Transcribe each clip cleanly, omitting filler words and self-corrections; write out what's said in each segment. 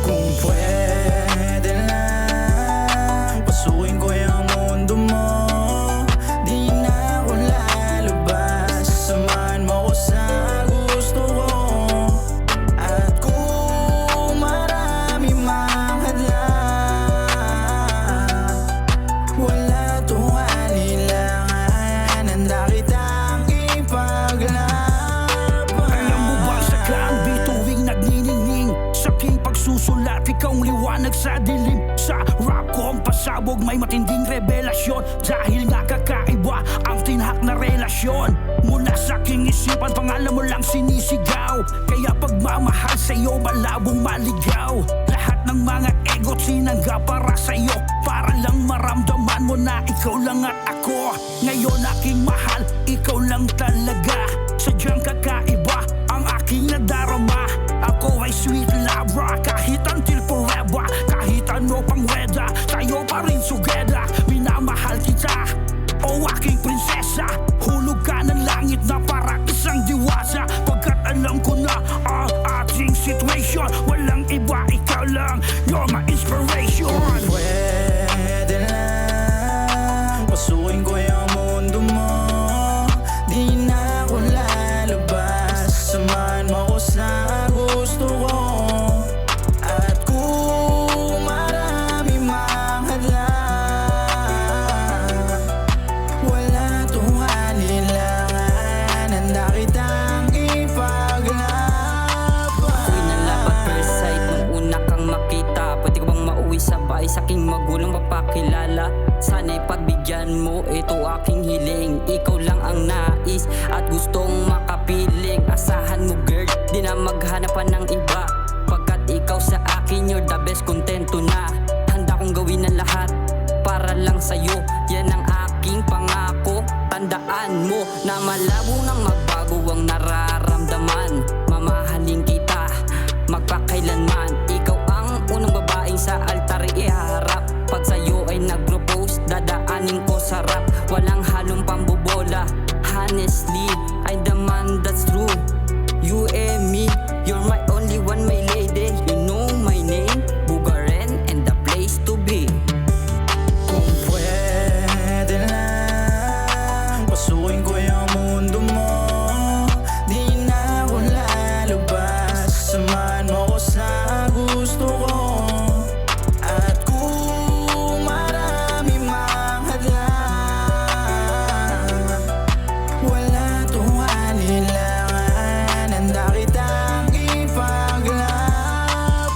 Kung pwede lang, pasukin ko yung mundo mo. Di na ako lalabas, samahan mo ko sa gusto ko. At kung marami mang hadlang, wala tong alinlangan, handa kitang ipaglaban. Alam mo ba sa kaan bituing nagniningning, sa aking pagsusulat ikaw ang liwanag sa dilim. Sa rap ko ang pasabog may matinding revelasyon, dahil nga kakaiba ang tinhak na relasyon. Mula sa aking isipan pangalan mo lang sinisigaw, kaya pagmamahal sa'yo malabong maligaw. Lahat ng mga ego sinangga para sa'yo, para lang maramdaman mo na ikaw lang at ako. Ngayon aking mahal, ikaw lang talaga. Sadyang kakaiba ang aking nadarama. Ako ay sweet Labra, kahit until forever. Kahit ano pang weda, tayo pa rin sugeda. Minamahal kita, o aking prinsesa. Hulog ka ng langit na para isang diwasa. Pagkat alam ko na ang ating situation, walang iba, ikaw lang, you're my inspiration. Pwede lang, pasukin ko yung mundo mo. Di na ako lalabas, samahan mo ko sa gusto ko. At kung marami mang hadlang, wala tong alinlangan, handa kitang ipaglaban. Ako'y nalapat first sight nung una kang makita. Pwede ko bang mauwi sabay sa aking magulang mapakilala? Sana'y pagbigyan mo, ito aking hiling. Ikaw lang ang nais at gustong makapiling. Asahan mo girl, di na maghanapan ng iba. Pagkat ikaw sa akin, you're the best, kontento na. Handa kong gawin ang lahat para lang sa'yo. Yan ang aking pangako. Tandaan mo na malabo nang magbago ang nararamdaman. Mamahalin kita magpakailanman. Ikaw ang unang babaeng sa altar iharap. Pag sa'yo ay nag-propose, dadaanin ko sa rap. Walang halong pambobola. Honestly, I'm the man that's true. You and me, you're my only one, my lady. You know my name, Bugaren, and the place to be. Kung pwede lang, pasukin ko yung mundo mo. Di na ako lalabas, samahan mo ko sa gusto ko. At kung marami mang hadlang, wala tong alinlangan, handa kitang ipaglaban.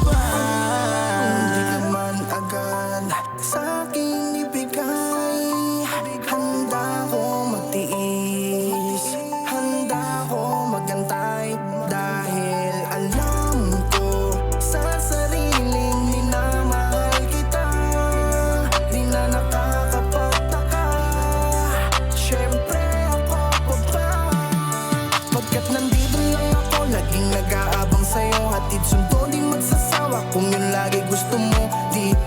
Kung di ka man agad sa aking ibigay, handa ko magtiis, handa ko magantay. Dahil alam ko sa sariling minamahal kita, di na nakakapagtaka. Siyempre ako pa ba? Pagkat nandito lang ako, laging nag-aabang sa'yo. Hatid sundo, di magsasawa kung yun lagi gusto mo. Di